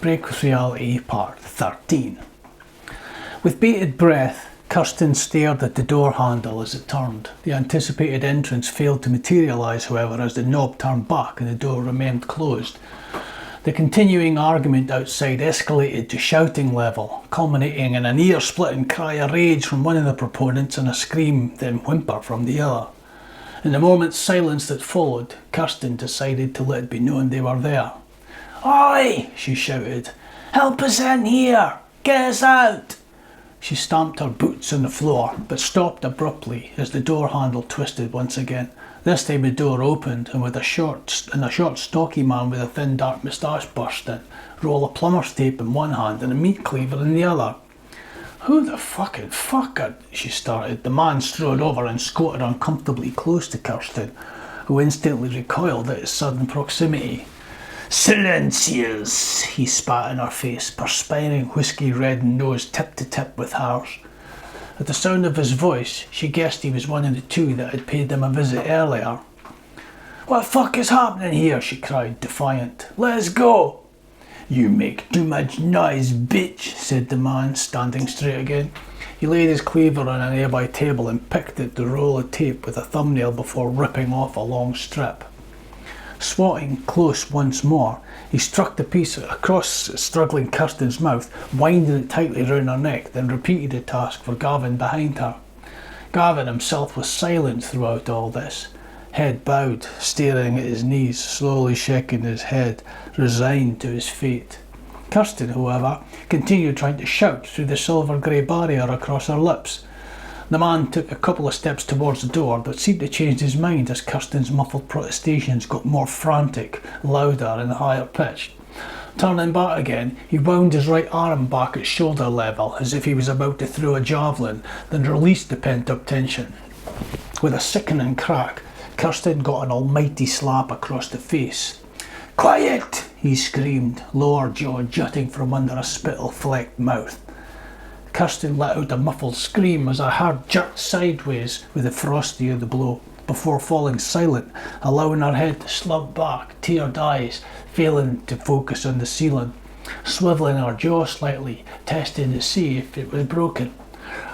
Break with Reality, Part 13. With bated breath, Kirsten stared at the door handle as it turned. The anticipated entrance failed to materialise, however, as the knob turned back and the door remained closed. The continuing argument outside escalated to shouting level, culminating in an ear-splitting cry of rage from one of the proponents and a scream, then whimper from the other. In the moment's silence that followed, Kirsten decided to let it be known they were there. "Oi!" she shouted. "Help us in here! Get us out!" She stamped her boots on the floor, but stopped abruptly as the door handle twisted once again. This time the door opened, and a short, stocky man with a thin, dark moustache burst in, roll of plumber's tape in one hand and a meat cleaver in the other. "Who the fucking fucker?" she started. The man strode over and squatted uncomfortably close to Kirsten, who instantly recoiled at his sudden proximity. "Silencious!" he spat in her face, perspiring whiskey-reddened nose tip to tip with hers. At the sound of his voice, she guessed he was one of the two that had paid them a visit earlier. "What the fuck is happening here?" she cried, defiant. "Let's go!" "You make too much noise, bitch," said the man, standing straight again. He laid his cleaver on a nearby table and picked at the roll of tape with a thumbnail before ripping off a long strip. Swatting close once more, he struck the piece across struggling Kirsten's mouth, winding it tightly round her neck, then repeated the task for Gavin behind her. Gavin himself was silent throughout all this, head bowed, staring at his knees, slowly shaking his head, resigned to his fate. Kirsten, however, continued trying to shout through the silver-grey barrier across her lips. The man took a couple of steps towards the door, but seemed to change his mind as Kirsten's muffled protestations got more frantic, louder and higher pitched. Turning back again, he wound his right arm back at shoulder level as if he was about to throw a javelin, then released the pent-up tension. With a sickening crack, Kirsten got an almighty slap across the face. "Quiet!" he screamed, lower jaw jutting from under a spittle-flecked mouth. Kirsten let out a muffled scream as her head jerked sideways with the ferocity of the blow, before falling silent, allowing her head to slump back, teared eyes failing to focus on the ceiling, swivelling her jaw slightly, testing to see if it was broken.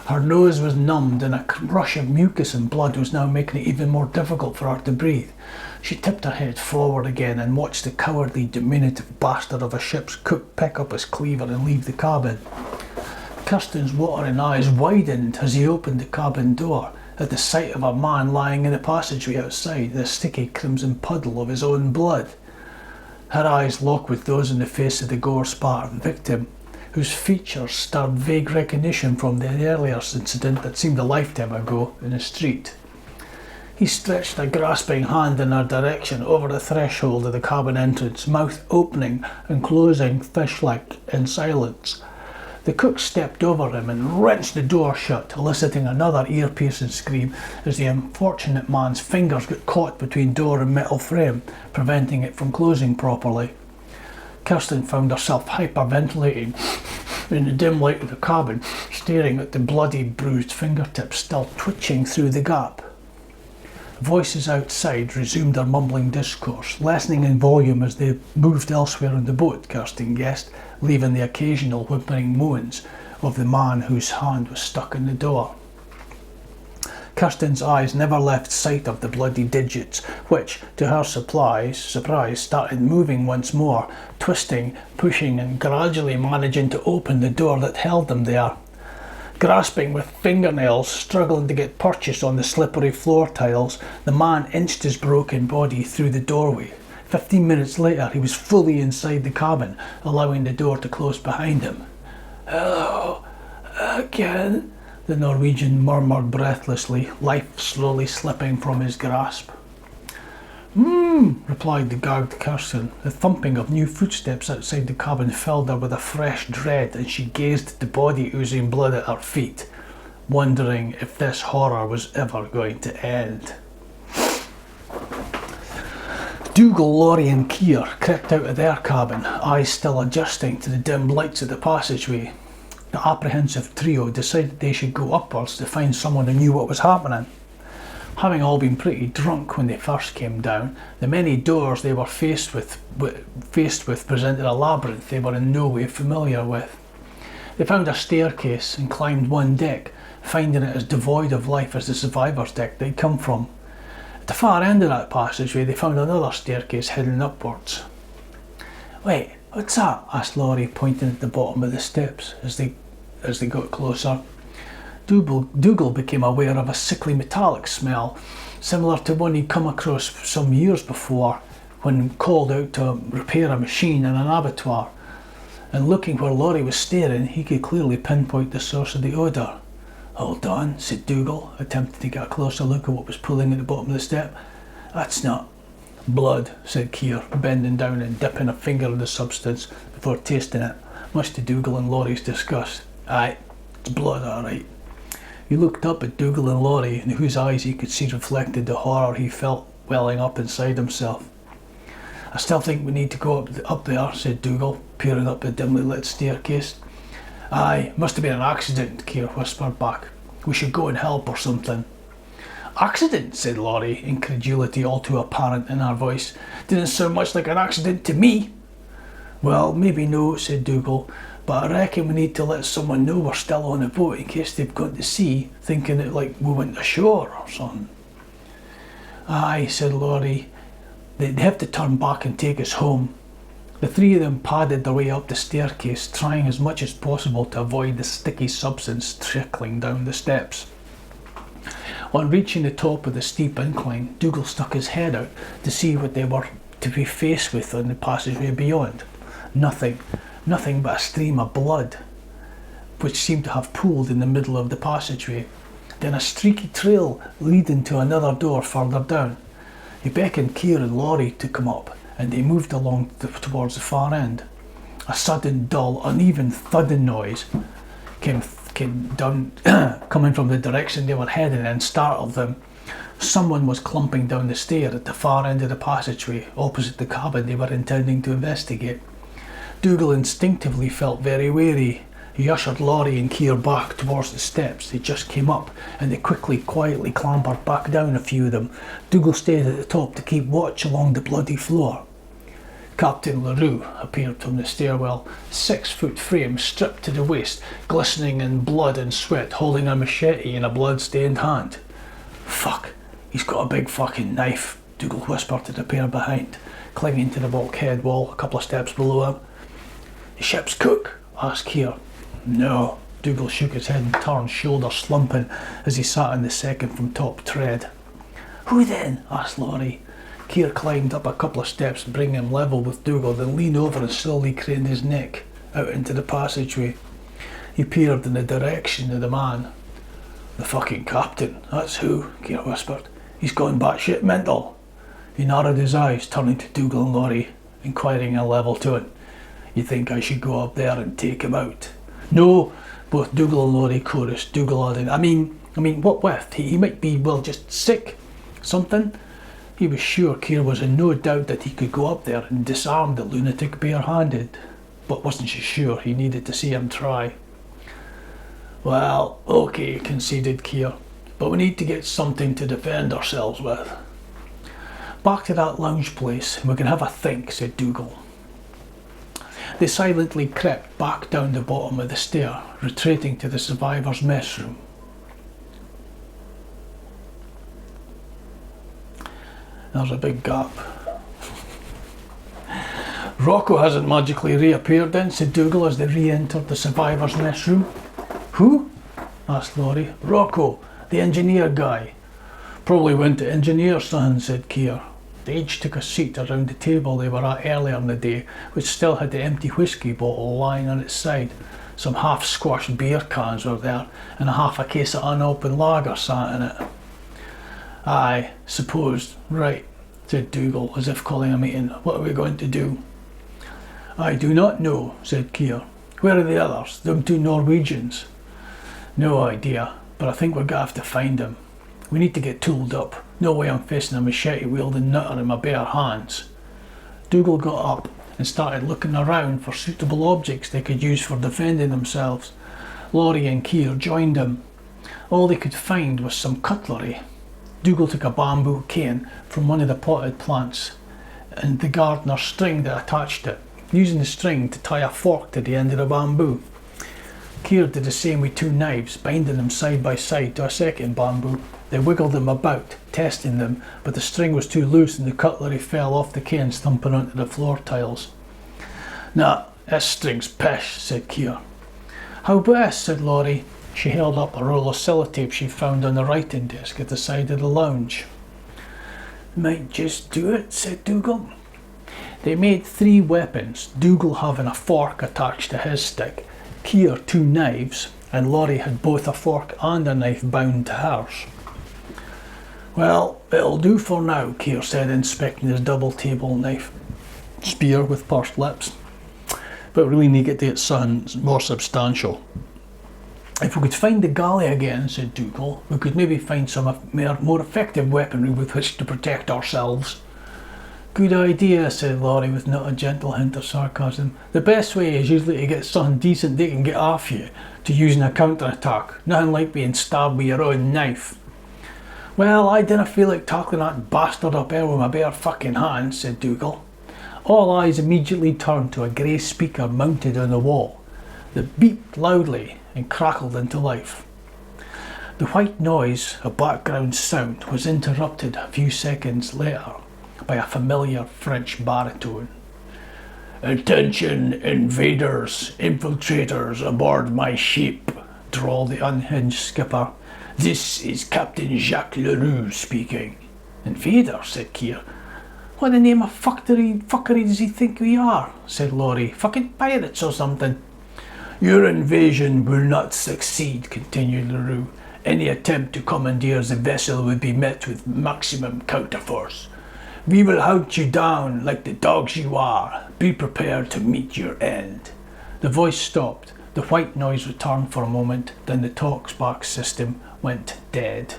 Her nose was numbed and a rush of mucus and blood was now making it even more difficult for her to breathe. She tipped her head forward again and watched the cowardly, diminutive bastard of a ship's cook pick up his cleaver and leave the cabin. Kirsten's watering eyes widened as he opened the cabin door at the sight of a man lying in the passageway outside, the sticky crimson puddle of his own blood. Her eyes locked with those on the face of the gore-spattered victim, whose features stirred vague recognition from the earlier incident that seemed a lifetime ago in the street. He stretched a grasping hand in her direction over the threshold of the cabin entrance, mouth opening and closing fish-like in silence. The cook stepped over him and wrenched the door shut, eliciting another ear-piercing scream as the unfortunate man's fingers got caught between door and metal frame, preventing it from closing properly. Kirsten found herself hyperventilating in the dim light of the cabin, staring at the bloody, bruised fingertips still twitching through the gap. Voices outside resumed their mumbling discourse, lessening in volume as they moved elsewhere on the boat, Kirsten guessed, leaving the occasional whimpering moans of the man whose hand was stuck in the door. Kirsten's eyes never left sight of the bloody digits, which, to her surprise, started moving once more, twisting, pushing and gradually managing to open the door that held them there. Grasping with fingernails, struggling to get purchase on the slippery floor tiles, the man inched his broken body through the doorway. 15 minutes later, he was fully inside the cabin, allowing the door to close behind him. "Hello, again," the Norwegian murmured breathlessly, life slowly slipping from his grasp. Replied the gagged Kirsten. The thumping of new footsteps outside the cabin filled her with a fresh dread, and she gazed at the body oozing blood at her feet, wondering if this horror was ever going to end. Dougal, Laurie and Keir crept out of their cabin, eyes still adjusting to the dim lights of the passageway. The apprehensive trio decided they should go upwards to find someone who knew what was happening. Having all been pretty drunk when they first came down, the many doors they were faced with presented a labyrinth they were in no way familiar with. They found a staircase and climbed one deck, finding it as devoid of life as the survivors' deck they'd come from. At the far end of that passageway, they found another staircase heading upwards. "Wait, what's that?" asked Laurie, pointing at the bottom of the steps as they got closer. Dougal became aware of a sickly metallic smell, similar to one he'd come across some years before when called out to repair a machine in an abattoir. And looking where Laurie was staring, he could clearly pinpoint the source of the odour. "Hold on," said Dougal, attempting to get a closer look at what was pulling at the bottom of the step. "That's not..." "Blood," said Keir, bending down and dipping a finger in the substance before tasting it, much to Dougal and Laurie's disgust. "Aye, it's blood, all right." He looked up at Dougal and Laurie, in whose eyes he could see reflected the horror he felt welling up inside himself. "I still think we need to go up there," said Dougal, peering up the dimly lit staircase. "Aye, must have been an accident," Keir whispered back. "We should go and help or something." "Accident?" said Laurie, incredulity all too apparent in her voice. "Didn't sound much like an accident to me." "Well, maybe no," said Dougal, "but I reckon we need to let someone know we're still on the boat in case they've gone to sea, thinking that like we went ashore or something." "Aye," said Laurie, "they'd have to turn back and take us home." The three of them padded their way up the staircase, trying as much as possible to avoid the sticky substance trickling down the steps. On reaching the top of the steep incline, Dougal stuck his head out to see what they were to be faced with on the passageway beyond. Nothing but a stream of blood, which seemed to have pooled in the middle of the passageway. Then a streaky trail leading to another door further down. He beckoned Keir and Laurie to come up, and they moved along towards the far end. A sudden, dull, uneven thudding noise came down, coming from the direction they were heading, and startled them. Someone was clumping down the stair at the far end of the passageway, opposite the cabin they were intending to investigate. Dougal instinctively felt very wary. He ushered Laurie and Keir back towards the steps they just came up, and they quietly clambered back down, a few of them. Dougal stayed at the top to keep watch along the bloody floor. Captain Leroux appeared from the stairwell, 6-foot frame, stripped to the waist, glistening in blood and sweat, holding a machete in a blood-stained hand. "Fuck, he's got a big fucking knife," Dougal whispered to the pair behind, clinging to the bulkhead wall a couple of steps below him. "The ship's cook?" asked Keir. "No." Dougal shook his head and turned, shoulders slumping, as he sat on the second from top tread. "Who then?" asked Laurie. Keir climbed up a couple of steps, bringing him level with Dougal, then leaned over and slowly craned his neck out into the passageway. He peered in the direction of the man. "The fucking captain, that's who," Keir whispered. "He's gone batshit mental." He narrowed his eyes, turning to Dougal and Laurie, inquiring in a level tone. "You think I should go up there and take him out?" "No," both Dougal and Laurie chorused. Dougal added, I mean, what with? He might be, well, just sick. Something." He was sure Keir was in no doubt that he could go up there and disarm the lunatic bare-handed, but wasn't sure he needed to see him try. "Well, okay," conceded Keir, "but we need to get something to defend ourselves with." "Back to that lounge place and we can have a think," said Dougal. They silently crept back down the bottom of the stair, retreating to the survivors' mess room. There's a big gap. "Rocco hasn't magically reappeared then," said Dougal as they re-entered the survivors' mess room. "Who?" asked Laurie. "Rocco, the engineer guy." "Probably went to engineer something," said Keir. They each took a seat around the table they were at earlier in the day, which still had the empty whiskey bottle lying on its side. Some half-squashed beer cans were there, and half a case of unopened lager sat in it. "Aye, supposed. Right," said Dougal, as if calling a meeting. "What are we going to do?" "I do not know," said Keir. "Where are the others? Them two Norwegians?" "No idea, but I think we're going to have to find them. We need to get tooled up. No way I'm facing a machete-wielding nutter in my bare hands." Dougal got up and started looking around for suitable objects they could use for defending themselves. Laurie and Keir joined him. All they could find was some cutlery. Dougal took a bamboo cane from one of the potted plants and the gardener's string that attached it, using the string to tie a fork to the end of the bamboo. Keir did the same with 2 knives, binding them side by side to a second bamboo. They wiggled them about, testing them, but the string was too loose and the cutlery fell off the cane, thumping onto the floor tiles. "Nah, this string's pish," said Keir. "How about this?" said Laurie. She held up a roll of sellotape she found on the writing desk at the side of the lounge. "Might just do it," said Dougal. They made 3 weapons, Dougal having a fork attached to his stick, Keir 2 knives, and Laurie had both a fork and a knife bound to hers. "Well, it'll do for now," Keir said, inspecting his double table knife spear with pursed lips. "But we really need to get something more substantial." "If we could find the galley again," said Dougal, "we could maybe find some more effective weaponry with which to protect ourselves." "Good idea," said Laurie with not a gentle hint of sarcasm. "The best way is usually to get something decent they can get off you, to use in a counter-attack. Nothing like being stabbed with your own knife." "Well, I dinna feel like tackling that bastard up there with my bare fucking hands," said Dougal. All eyes immediately turned to a grey speaker mounted on the wall that beeped loudly and crackled into life. The white noise of background sound was interrupted a few seconds later by a familiar French baritone. "Attention, invaders, infiltrators aboard my ship," drawled the unhinged skipper. "This is Captain Jacques Leroux speaking." "Invaders?" said Keir. "What the name of fuckery does he think we are?" said Laurie. "Fucking pirates or something?" "Your invasion will not succeed," continued Leroux. "Any attempt to commandeer the vessel would be met with maximum counterforce. We will hunt you down like the dogs you are. Be prepared to meet your end." The voice stopped. The white noise returned for a moment, then the talkback system went dead.